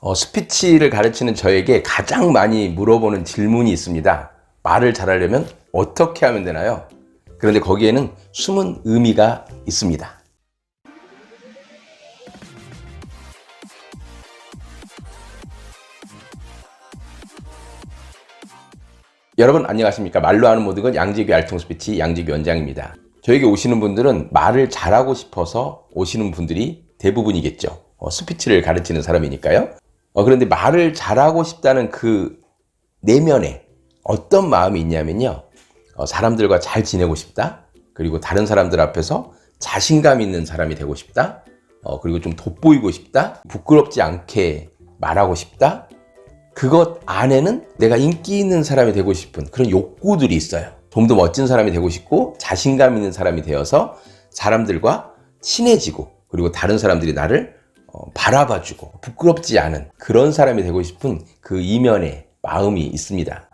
스피치를 가르치는 저에게 가장 많이 물어보는 질문이 있습니다. 말을 잘하려면 어떻게 하면 되나요? 그런데 거기에는 숨은 의미가 있습니다. 여러분 안녕하십니까? 말로 하는 모든 건 양지비 알통 스피치 양지비 원장입니다. 저에게 오시는 분들은 말을 잘하고 싶어서 오시는 분들이 대부분이겠죠. 스피치를 가르치는 사람이니까요. 그런데 말을 잘하고 싶다는 그 내면에 어떤 마음이 있냐면요. 사람들과 잘 지내고 싶다. 그리고 다른 사람들 앞에서 자신감 있는 사람이 되고 싶다. 그리고 좀 돋보이고 싶다. 부끄럽지 않게 말하고 싶다. 그것 안에는 내가 인기 있는 사람이 되고 싶은 그런 욕구들이 있어요. 좀 더 멋진 사람이 되고 싶고 자신감 있는 사람이 되어서 사람들과 친해지고 그리고 다른 사람들이 나를 바라봐주고 부끄럽지 않은 그런 사람이 되고 싶은 그 이면에 마음이 있습니다.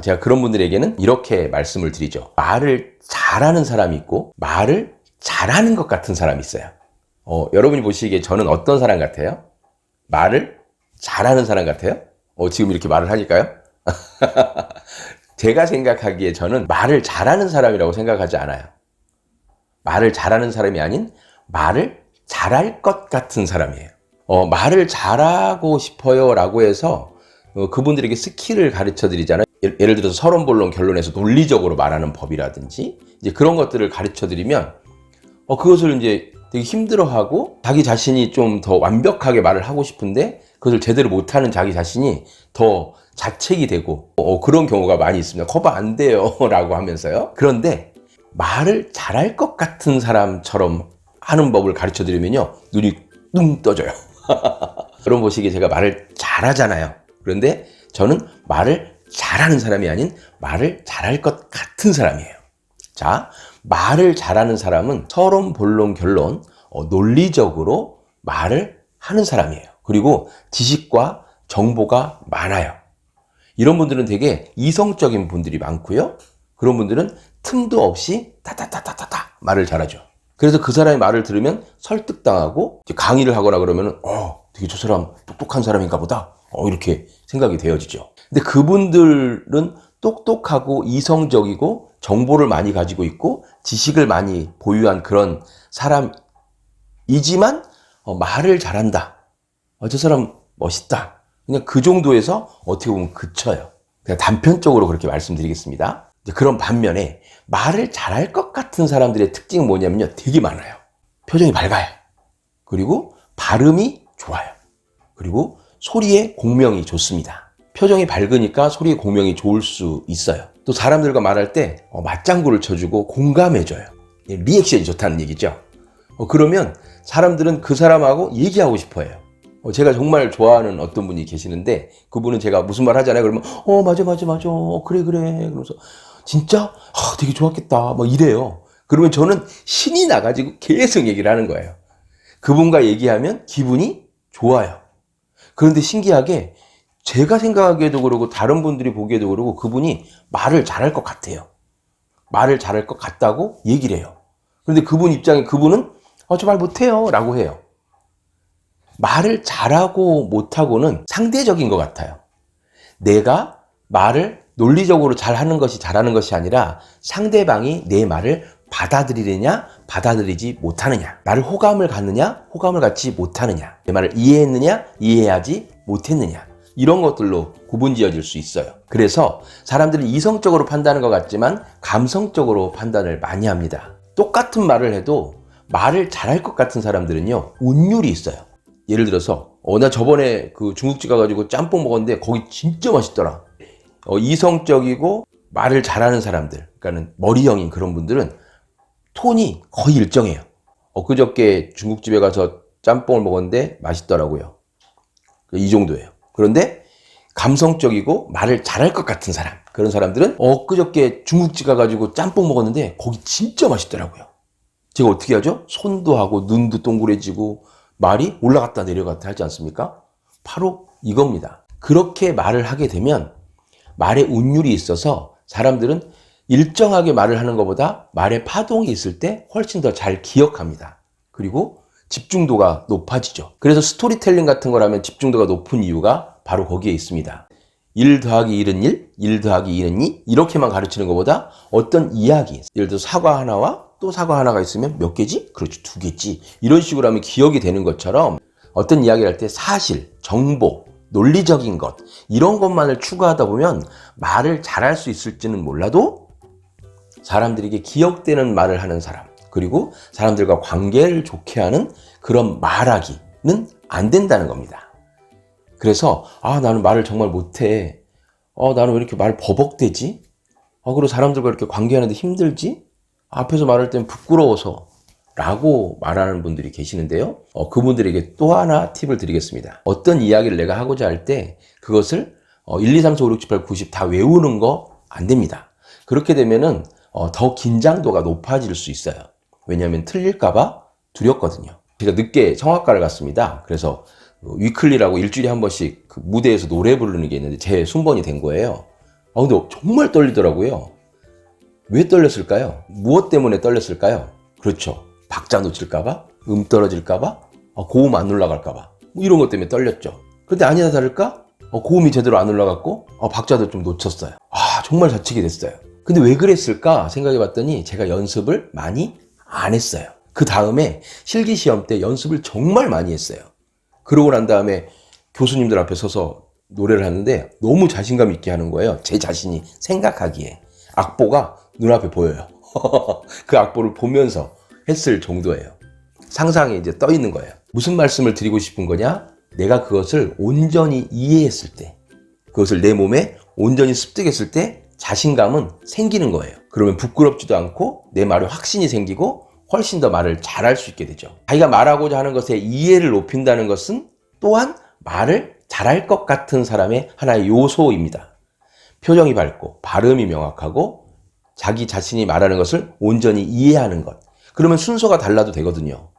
제가 그런 분들에게는 이렇게 말씀을 드리죠. 말을 잘하는 사람이 있고 말을 잘하는 것 같은 사람이 있어요. 여러분이 보시기에 저는 어떤 사람 같아요? 말을 잘하는 사람 같아요? 지금 이렇게 말을 하니까요? 제가 생각하기에 저는 말을 잘하는 사람이라고 생각하지 않아요. 말을 잘하는 사람이 아닌 말을 잘할 것 같은 사람이에요. 말을 잘하고 싶어요 라고 해서 그분들에게 스킬을 가르쳐 드리잖아요. 예를 들어서 서론, 본론, 결론에서 논리적으로 말하는 법이라든지 이제 그런 것들을 가르쳐 드리면 그것을 이제 되게 힘들어하고 자기 자신이 좀 더 완벽하게 말을 하고 싶은데 그것을 제대로 못하는 자기 자신이 더 자책이 되고 그런 경우가 많이 있습니다. 커버 안 돼요 라고 하면서요. 그런데 말을 잘할 것 같은 사람처럼 하는 법을 가르쳐 드리면요 눈이 뚱 떠져요. 여러분 보시기에 제가 말을 잘하잖아요. 그런데 저는 말을 잘하는 사람이 아닌 말을 잘할 것 같은 사람이에요. 자, 말을 잘하는 사람은 서론, 본론, 결론 논리적으로 말을 하는 사람이에요. 그리고 지식과 정보가 많아요. 이런 분들은 되게 이성적인 분들이 많고요. 그런 분들은 틈도 없이 타타타타타타 말을 잘하죠. 그래서 그 사람의 말을 들으면 설득당하고 강의를 하거나 그러면 되게 저 사람 똑똑한 사람인가 보다 이렇게 생각이 되어지죠. 근데 그분들은 똑똑하고 이성적이고 정보를 많이 가지고 있고 지식을 많이 보유한 그런 사람이지만 말을 잘한다. 저 사람 멋있다. 그냥 그 정도에서 어떻게 보면 그쳐요. 그냥 단편적으로 그렇게 말씀드리겠습니다. 그런 반면에 말을 잘할 것 같은 사람들의 특징은 뭐냐면요. 되게 많아요. 표정이 밝아요. 그리고 발음이 좋아요. 그리고 소리의 공명이 좋습니다. 표정이 밝으니까 소리의 공명이 좋을 수 있어요. 또 사람들과 말할 때 맞장구를 쳐주고 공감해줘요. 리액션이 좋다는 얘기죠. 그러면 사람들은 그 사람하고 얘기하고 싶어 해요. 제가 정말 좋아하는 어떤 분이 계시는데 그분은 제가 무슨 말 하잖아요. 그러면 맞아 그래 그러면서 진짜 되게 좋았겠다 막 이래요. 그러면 저는 신이 나가지고 계속 얘기를 하는 거예요. 그분과 얘기하면 기분이 좋아요. 그런데 신기하게 제가 생각하기에도 그러고 다른 분들이 보기에도 그러고 그분이 말을 잘할 것 같아요. 말을 잘할 것 같다고 얘기를 해요. 그런데 그분 입장에 그분은 저 말 못해요 라고 해요. 말을 잘하고 못하고는 상대적인 것 같아요. 내가 말을 논리적으로 잘하는 것이 잘하는 것이 아니라 상대방이 내 말을 받아들이느냐 받아들이지 못하느냐, 나를 호감을 갖느냐 호감을 갖지 못하느냐, 내 말을 이해했느냐 이해하지 못했느냐, 이런 것들로 구분지어질 수 있어요. 그래서 사람들은 이성적으로 판단하는 것 같지만 감성적으로 판단을 많이 합니다. 똑같은 말을 해도 말을 잘할 것 같은 사람들은요 운율이 있어요. 예를 들어서 나 저번에 그 중국집 가가지고 짬뽕 먹었는데 거기 진짜 맛있더라. 이성적이고 말을 잘하는 사람들, 그러니까 머리형인 그런 분들은 톤이 거의 일정해요. 그저께 중국집에 가서 짬뽕을 먹었는데 맛있더라고요. 이 정도예요. 그런데 감성적이고 말을 잘할 것 같은 사람, 그런 사람들은 그저께 중국집 가가지고 짬뽕 먹었는데 거기 진짜 맛있더라고요. 제가 어떻게 하죠? 손도 하고 눈도 동그래지고 말이 올라갔다 내려갔다 하지 않습니까? 바로 이겁니다. 그렇게 말을 하게 되면 말에 운율이 있어서 사람들은 일정하게 말을 하는 것보다 말에 파동이 있을 때 훨씬 더 잘 기억합니다. 그리고 집중도가 높아지죠. 그래서 스토리텔링 같은 거라면 집중도가 높은 이유가 바로 거기에 있습니다. 1 더하기 1은 1, 1 더하기 2는 2 이렇게만 가르치는 것보다 어떤 이야기, 예를 들어 사과 하나와 또 사과 하나가 있으면 몇 개지? 그렇죠, 2개지. 이런 식으로 하면 기억이 되는 것처럼 어떤 이야기를 할 때 사실, 정보, 논리적인 것 이런 것만을 추가하다 보면 말을 잘할 수 있을지는 몰라도 사람들에게 기억되는 말을 하는 사람, 그리고 사람들과 관계를 좋게 하는 그런 말하기는 안 된다는 겁니다. 그래서 나는 말을 정말 못해. 나는 왜 이렇게 말 버벅대지? 그리고 사람들과 이렇게 관계하는데 힘들지? 앞에서 말할 땐 부끄러워서 라고 말하는 분들이 계시는데요. 그분들에게 또 하나 팁을 드리겠습니다. 어떤 이야기를 내가 하고자 할 때 그것을 1, 2, 3, 4, 5, 6, 7, 8, 90 다 외우는 거 안 됩니다. 그렇게 되면은 더 긴장도가 높아질 수 있어요. 왜냐하면 틀릴까봐 두렵거든요. 제가 늦게 성악가를 갔습니다. 그래서 위클리라고 일주일에 한 번씩 그 무대에서 노래 부르는 게 있는데 제 순번이 된 거예요. 근데 정말 떨리더라고요. 왜 떨렸을까요? 무엇 때문에 떨렸을까요? 그렇죠. 박자 놓칠까봐? 떨어질까봐? 고음 안 올라갈까봐? 이런 것 때문에 떨렸죠. 그런데 아니나 다를까? 고음이 제대로 안 올라갔고 박자도 좀 놓쳤어요. 정말 자책이 됐어요. 근데 왜 그랬을까 생각해 봤더니 제가 연습을 많이 안 했어요. 그 다음에 실기시험 때 연습을 정말 많이 했어요. 그러고 난 다음에 교수님들 앞에 서서 노래를 하는데 너무 자신감 있게 하는 거예요. 제 자신이 생각하기에. 악보가 눈앞에 보여요. 그 악보를 보면서 했을 정도예요. 상상에 이제 떠 있는 거예요. 무슨 말씀을 드리고 싶은 거냐? 내가 그것을 온전히 이해했을 때, 그것을 내 몸에 온전히 습득했을 때 자신감은 생기는 거예요. 그러면 부끄럽지도 않고 내 말에 확신이 생기고 훨씬 더 말을 잘할 수 있게 되죠. 자기가 말하고자 하는 것에 이해를 높인다는 것은 또한 말을 잘할 것 같은 사람의 하나의 요소입니다. 표정이 밝고 발음이 명확하고 자기 자신이 말하는 것을 온전히 이해하는 것. 그러면 순서가 달라도 되거든요.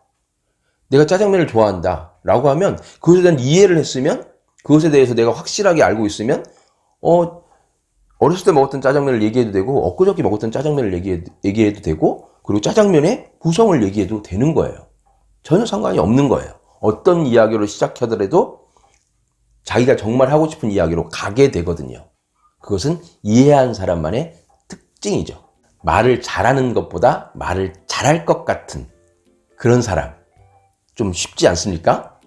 내가 짜장면을 좋아한다 라고 하면 그것에 대한 이해를 했으면, 그것에 대해서 내가 확실하게 알고 있으면 어렸을 때 먹었던 짜장면을 얘기해도 되고 엊그저께 먹었던 짜장면을 얘기해도 되고, 그리고 짜장면의 구성을 얘기해도 되는 거예요. 전혀 상관이 없는 거예요. 어떤 이야기로 시작하더라도 자기가 정말 하고 싶은 이야기로 가게 되거든요. 그것은 이해한 사람만의 특징이죠. 말을 잘하는 것보다 말을 잘할 것 같은 그런 사람 좀 쉽지 않습니까?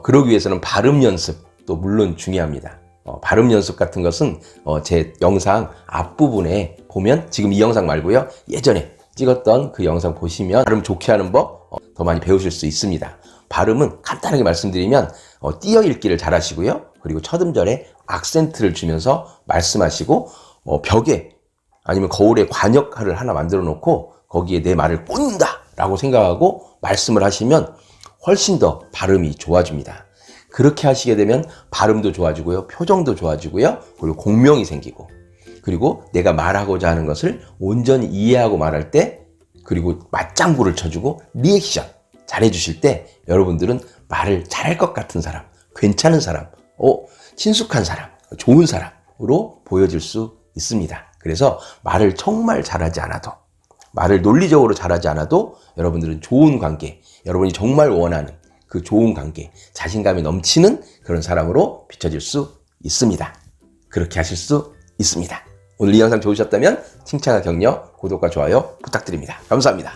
그러기 위해서는 발음 연습도 물론 중요합니다. 발음 연습 같은 것은 제 영상 앞부분에 보면, 지금 이 영상 말고요, 예전에 찍었던 그 영상 보시면 발음 좋게 하는 법 더 많이 배우실 수 있습니다. 발음은 간단하게 말씀드리면 띄어 읽기를 잘 하시고요. 그리고 첫 음절에 악센트를 주면서 말씀하시고 벽에 아니면 거울에 관역화를 하나 만들어 놓고 거기에 내 말을 꽂는다 라고 생각하고 말씀을 하시면 훨씬 더 발음이 좋아집니다. 그렇게 하시게 되면 발음도 좋아지고요, 표정도 좋아지고요, 그리고 공명이 생기고, 그리고 내가 말하고자 하는 것을 온전히 이해하고 말할 때, 그리고 맞장구를 쳐주고 리액션 잘해주실 때 여러분들은 말을 잘할 것 같은 사람, 괜찮은 사람, 친숙한 사람, 좋은 사람으로 보여질 수 있습니다. 그래서 말을 정말 잘하지 않아도, 말을 논리적으로 잘하지 않아도 여러분들은 좋은 관계, 여러분이 정말 원하는 그 좋은 관계, 자신감이 넘치는 그런 사람으로 비춰질 수 있습니다. 그렇게 하실 수 있습니다. 오늘 이 영상 좋으셨다면 칭찬과 격려, 구독과 좋아요 부탁드립니다. 감사합니다.